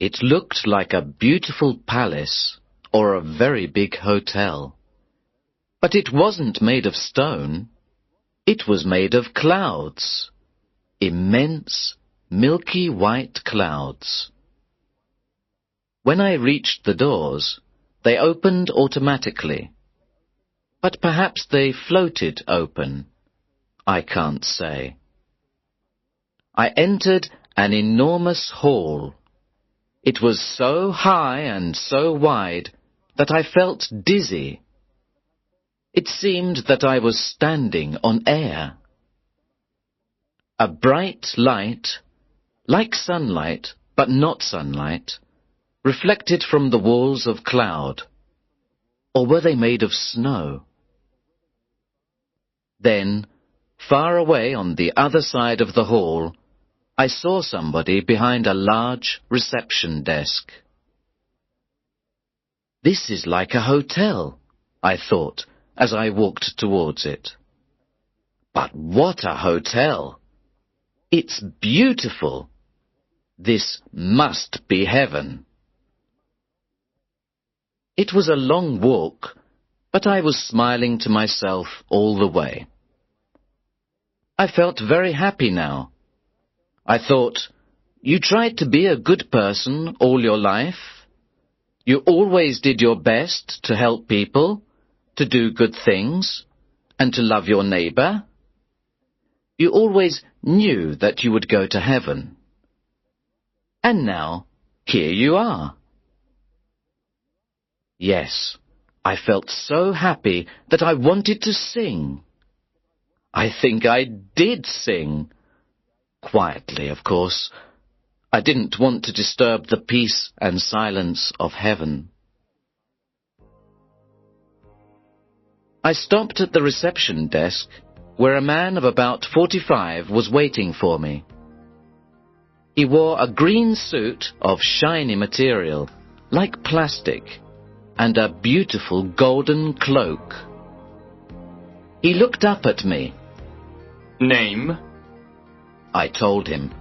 It looked like a beautiful palace or a very big hotel. But it wasn't made of stone. It was made of clouds. Immense, milky white clouds. When I reached the doors, they opened automatically. But perhaps they floated open. I can't say. I entered an enormous hall. It was so high and so wide that I felt dizzy. It seemed that I was standing on air. A bright light, like sunlight, but not sunlight, reflected from the walls of cloud. Or were they made of snow? Then, far away on the other side of the hall, I saw somebody behind a large reception desk. This is like a hotel, I thought, as I walked towards it. But what a hotel! It's beautiful. This must be heaven. It was a long walk, but I was smiling to myself all the way. I felt very happy now. I thought, you tried to be a good person all your life. You always did your best to help people, to do good things, and to love your neighbor. You always knew that you would go to heaven. And now, here you are. Yes, I felt so happy that I wanted to sing. I think I did sing. Quietly, of course. I didn't want to disturb the peace and silence of heaven. I stopped at the reception desk, where a man of about 45 was waiting for me. He wore a green suit of shiny material, like plastic, and a beautiful golden cloak. He looked up at me. Name? I told him.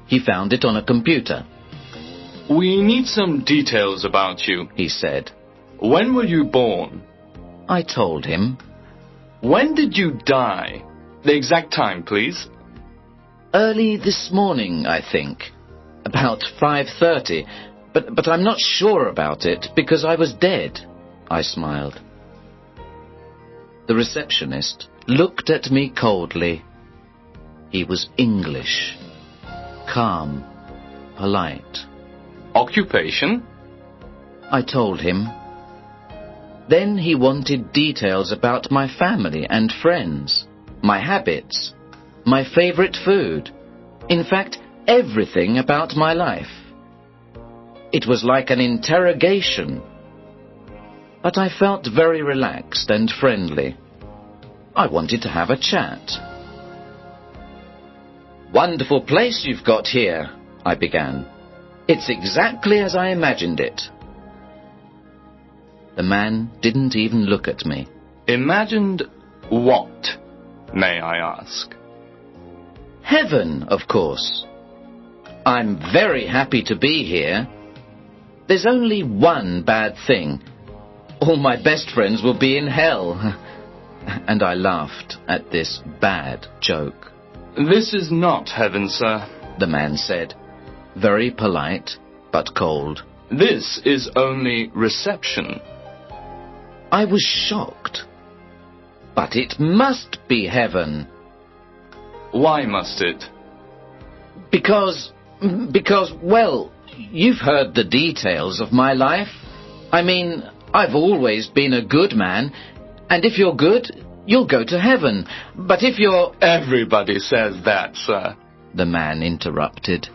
He found it on a computer. We need some details about you, he said. When were you born? I told him. When did you die? The exact time, please. Early this morning, I think. About 5:30. But I'm not sure about it, because I was dead, I smiled. The receptionist looked at me coldly. He was English. Calm. Polite. Occupation? I told him. Then he wanted details about my family and friends, my habits, my favorite food, in fact, everything about my life. It was like an interrogation. But I felt very relaxed and friendly. I wanted to have a chat. Wonderful place you've got here, I began. It's exactly as I imagined it. The man didn't even look at me. Imagined what, may I ask? Heaven, of course. I'm very happy to be here. There's only one bad thing. All my best friends will be in hell. And I laughed at this bad joke. This is not heaven, sir, the man said, very polite but cold. This is only reception. I was shocked. But it must be heaven. Why must it? Because, well, you've heard the details of my life. I mean, I've always been a good man, and if you're good, you'll go to heaven. But if you're... Everybody says that, sir, the man interrupted.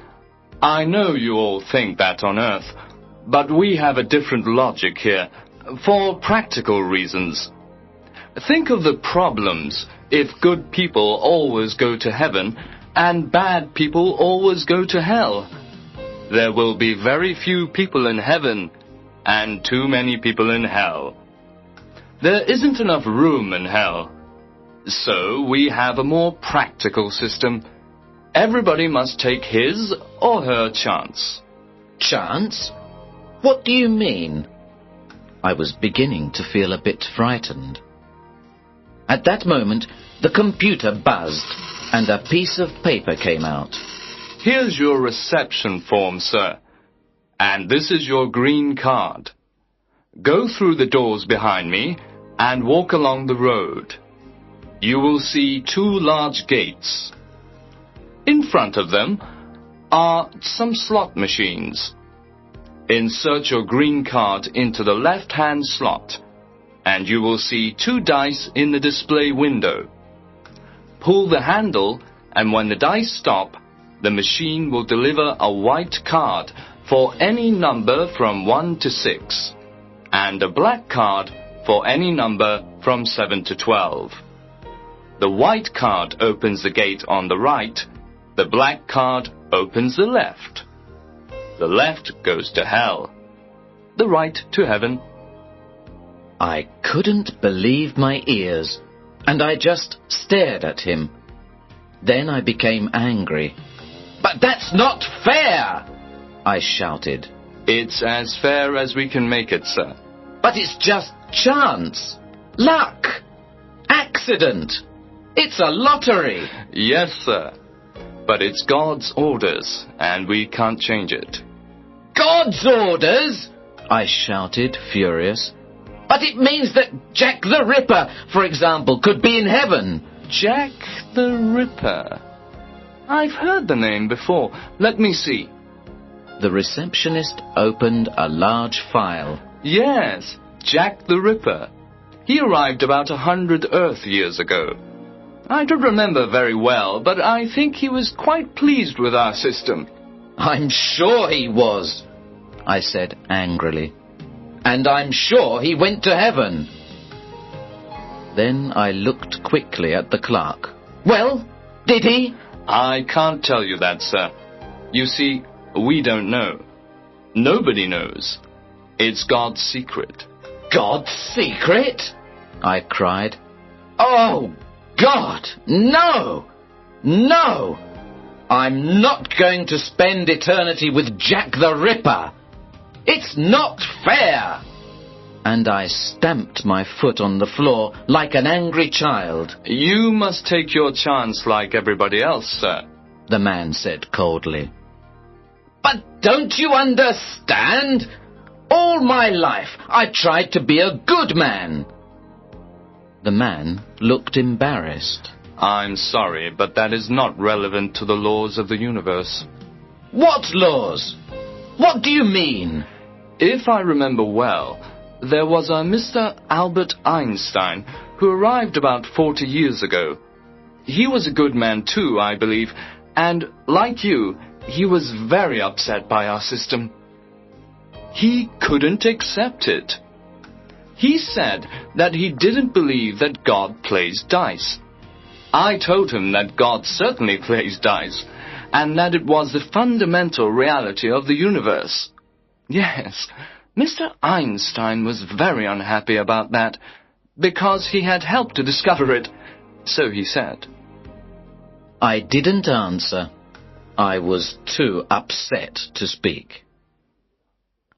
I know you all think that on earth, but we have a different logic here, for practical reasons. Think of the problems if good people always go to heaven and bad people always go to hell. There will be very few people in heaven and too many people in hell. There isn't enough room in hell. So we have a more practical system. Everybody must take his or her chance. Chance? What do you mean? I was beginning to feel a bit frightened. At that moment, the computer buzzed, and a piece of paper came out. Here's your reception form, sir. And this is your green card. Go through the doors behind me and walk along the road. You will see 2 large gates. In front of them are some slot machines. Insert your green card into the left-hand slot, and you will see 2 dice in the display window. Pull the handle, and when the dice stop, the machine will deliver a white card for any number from 1 to 6, and a black card for any number from 7 to 12. The white card opens the gate on the right, the black card opens the left. The left goes to hell, the right to heaven. I couldn't believe my ears, and I just stared at him. Then I became angry. "But that's not fair!" I shouted. It's as fair as we can make it, sir. "But it's just chance, luck, accident. It's a lottery." Yes, sir. But it's God's orders, and we can't change it. "God's orders?" I shouted, furious. "But it means that Jack the Ripper, for example, could be in heaven." Jack the Ripper. I've heard the name before. Let me see. The receptionist opened a large file. Yes, Jack the Ripper. He arrived about 100 Earth years ago. I don't remember very well, but I think he was quite pleased with our system. "I'm sure he was," I said angrily. "And I'm sure he went to heaven." Then I looked quickly at the clerk. "Well, did he?" I can't tell you that, sir. You see, we don't know. Nobody knows. It's God's secret. "God's secret?" I cried. "Oh, God, no! No! I'm not going to spend eternity with Jack the Ripper. It's not fair!" And I stamped my foot on the floor like an angry child. You must take your chance like everybody else, sir, the man said coldly. "But don't you understand? All my life I tried to be a good man." The man looked embarrassed. I'm sorry, but that is not relevant to the laws of the universe. "What laws? What do you mean?" If I remember well, there was a Mr. Albert Einstein who arrived about 40 years ago. He was a good man too, I believe, and like you, he was very upset by our system. He couldn't accept it. He said that he didn't believe that God plays dice. I told him that God certainly plays dice, and that it was the fundamental reality of the universe. Yes, Mr. Einstein was very unhappy about that, because he had helped to discover it, so he said. I didn't answer. I was too upset to speak.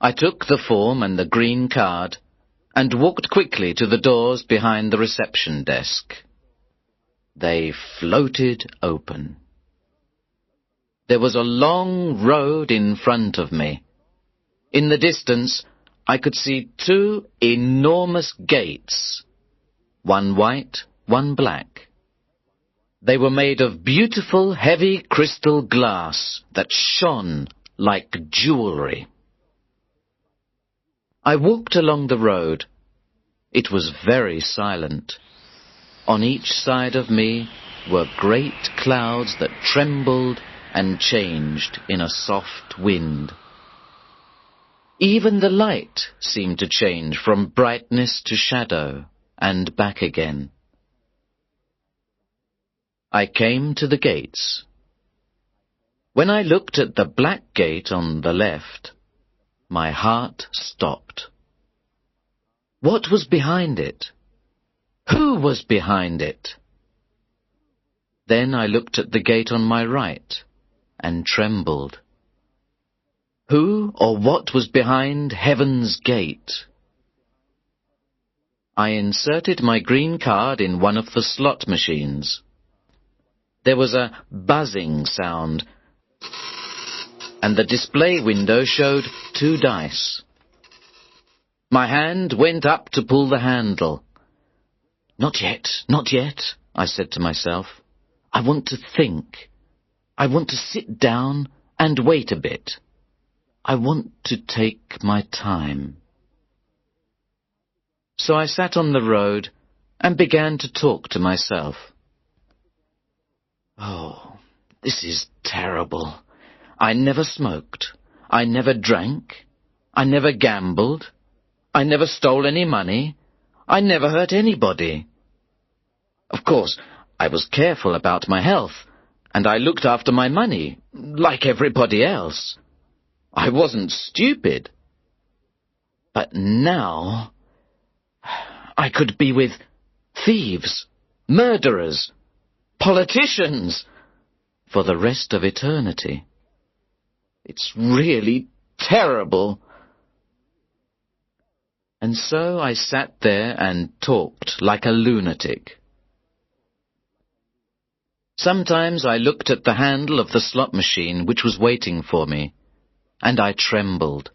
I took the form and the green card and walked quickly to the doors behind the reception desk. They floated open. There was a long road in front of me. In the distance, I could see 2 enormous gates, one white, one black. They were made of beautiful, heavy crystal glass that shone like jewelry. I walked along the road. It was very silent. On each side of me were great clouds that trembled and changed in a soft wind. Even the light seemed to change from brightness to shadow and back again. I came to the gates. When I looked at the black gate on the left, my heart stopped. What was behind it? Who was behind it? Then I looked at the gate on my right and trembled. Who or what was behind heaven's gate? I inserted my green card in one of the slot machines. There was a buzzing sound, and the display window showed 2 dice. My hand went up to pull the handle. Not yet, not yet, I said to myself. I want to think. I want to sit down and wait a bit. I want to take my time. So I sat on the road and began to talk to myself. Oh, this is terrible. I never smoked. I never drank. I never gambled. I never stole any money. I never hurt anybody. Of course, I was careful about my health, and I looked after my money, like everybody else. I wasn't stupid. But now I could be with thieves, murderers, politicians for the rest of eternity. It's really terrible. And so I sat there and talked like a lunatic. Sometimes I looked at the handle of the slot machine which was waiting for me, and I trembled.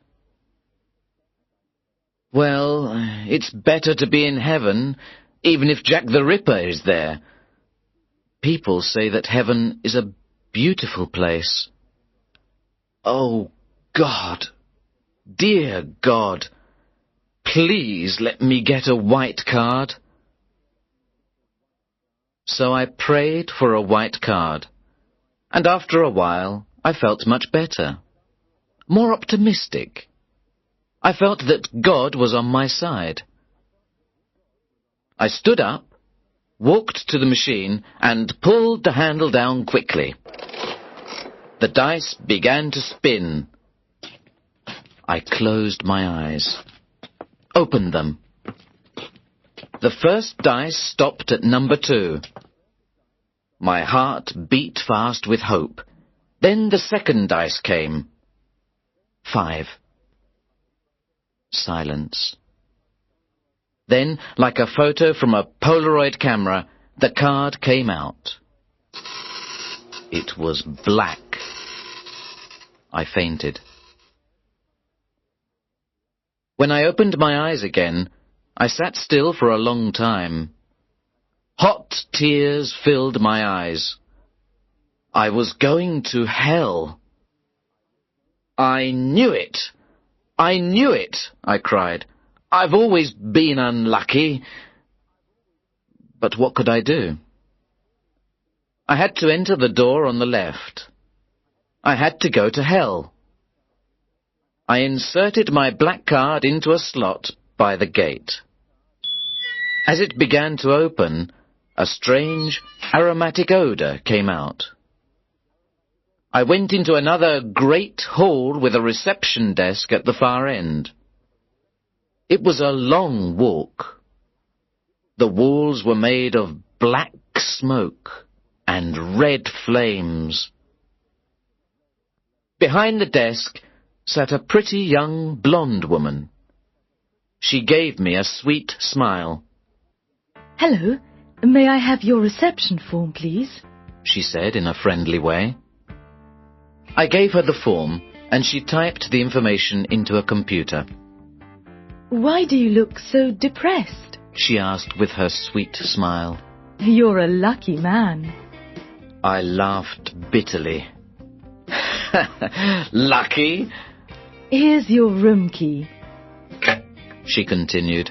Well, it's better to be in heaven, even if Jack the Ripper is there. People say that heaven is a beautiful place. Oh, God, dear God, please let me get a white card. So I prayed for a white card, and after a while I felt much better, more optimistic. I felt that God was on my side. I stood up, walked to the machine, and pulled the handle down quickly. The dice began to spin. I closed my eyes, opened them. The first dice stopped at number 2. My heart beat fast with hope. Then the second dice came. 5. Silence. Then, like a photo from a Polaroid camera, the card came out. It was black. I fainted. When I opened my eyes again, I sat still for a long time. Hot tears filled my eyes. I was going to hell. I knew it. I knew it, I cried. I've always been unlucky. But what could I do? I had to enter the door on the left. I had to go to hell. I inserted my black card into a slot by the gate. As it began to open, a strange, aromatic odor came out. I went into another great hall with a reception desk at the far end. It was a long walk. The walls were made of black smoke and red flames. Behind the desk sat a pretty young blonde woman. She gave me a sweet smile. "Hello, may I have your reception form, please?" she said in a friendly way. I gave her the form, and she typed the information into a computer. "Why do you look so depressed?" she asked with her sweet smile. "You're a lucky man." I laughed bitterly. Lucky? "Here's your room key," she continued.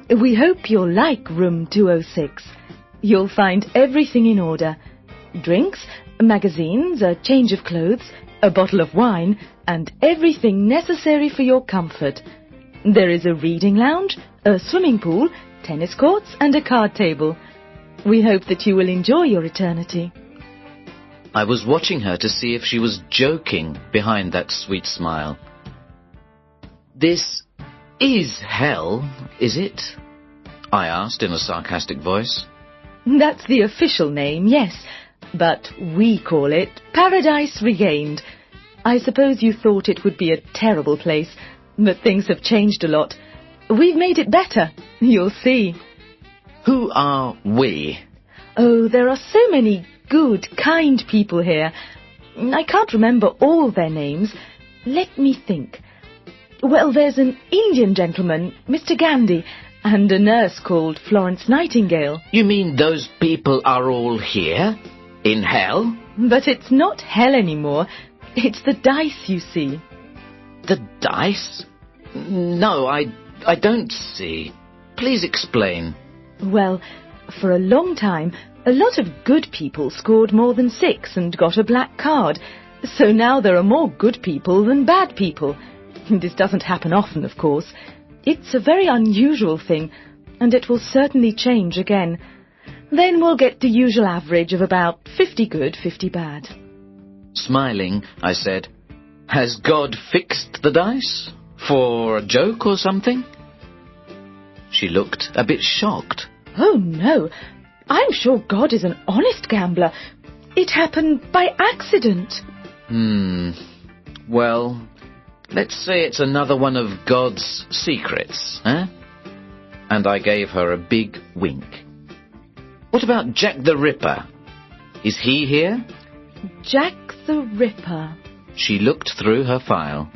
"We hope you'll like room 206. You'll find everything in order. Drinks, magazines, a change of clothes, a bottle of wine, and everything necessary for your comfort. There is a reading lounge, a swimming pool, tennis courts, and a card table. We hope that you will enjoy your eternity." I was watching her to see if she was joking behind that sweet smile. "This is hell, is it?" I asked in a sarcastic voice. "That's the official name, yes, but we call it Paradise Regained. I suppose you thought it would be a terrible place, but things have changed a lot. We've made it better. You'll see. Who are we? Oh, there are so many good, kind people here. I can't remember all their names. Let me think. Well, there's an Indian gentleman, Mr. Gandhi, and a nurse called Florence Nightingale. You mean those people are all here? In hell? But it's not hell anymore. It's the dice, you see. The dice? No, I don't see. Please explain. Well, for a long time, a lot of good people scored more than 6 and got a black card. So now there are more good people than bad people. This doesn't happen often, of course. It's a very unusual thing, and it will certainly change again. Then we'll get the usual average of about 50 good, 50 bad. Smiling, I said, "Has God fixed the dice? For a joke or something?" She looked a bit shocked. Oh, no. I'm sure God is an honest gambler. It happened by accident. Well, let's say it's another one of God's secrets, eh? And I gave her a big wink. What about Jack the Ripper? Is he here? Jack the Ripper. She looked through her file.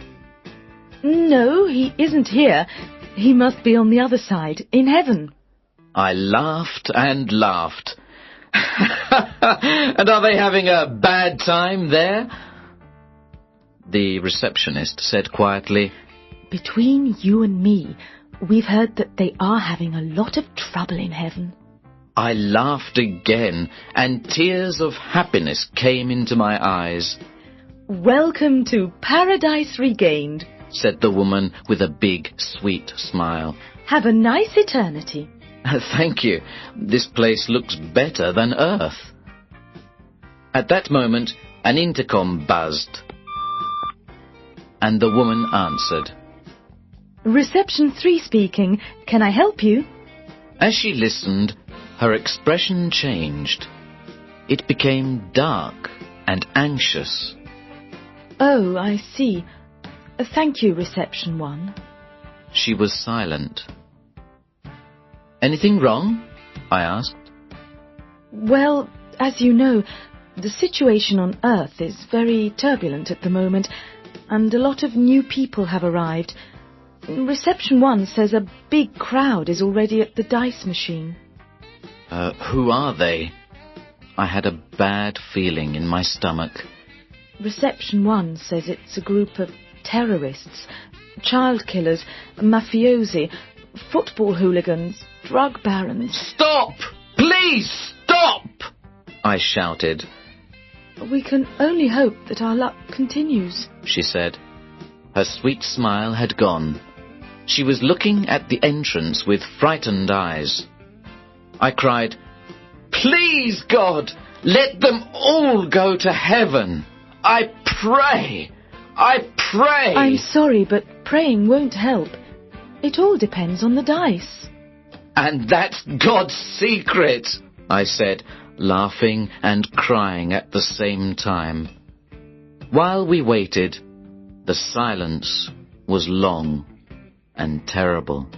No, he isn't here. He must be on the other side, in heaven. I laughed and laughed. And are they having a bad time there? The receptionist said quietly, Between you and me, we've heard that they are having a lot of trouble in heaven. I laughed again, and tears of happiness came into my eyes. Welcome to Paradise Regained, said the woman with a big, sweet smile. Have a nice eternity. Thank you. This place looks better than Earth. At that moment, an intercom buzzed, and the woman answered. Reception 3 speaking. Can I help you? As she listened, her expression changed. It became dark and anxious. Oh, I see. Thank you, Reception 1. She was silent. Anything wrong? I asked. Well, as you know, the situation on Earth is very turbulent at the moment, and a lot of new people have arrived. Reception 1 says a big crowd is already at the dice machine. Who are they? I had a bad feeling in my stomach. Reception 1 says it's a group of terrorists, child killers, mafiosi, football hooligans, drug barons. Stop! Please stop! I shouted. We can only hope that our luck continues, she said. Her sweet smile had gone. She was looking at the entrance with frightened eyes. I cried, Please, God, let them all go to heaven. I pray. I pray. I'm sorry, but praying won't help. It all depends on the dice. And that's God's secret, I said, laughing and crying at the same time. While we waited, the silence was long and terrible.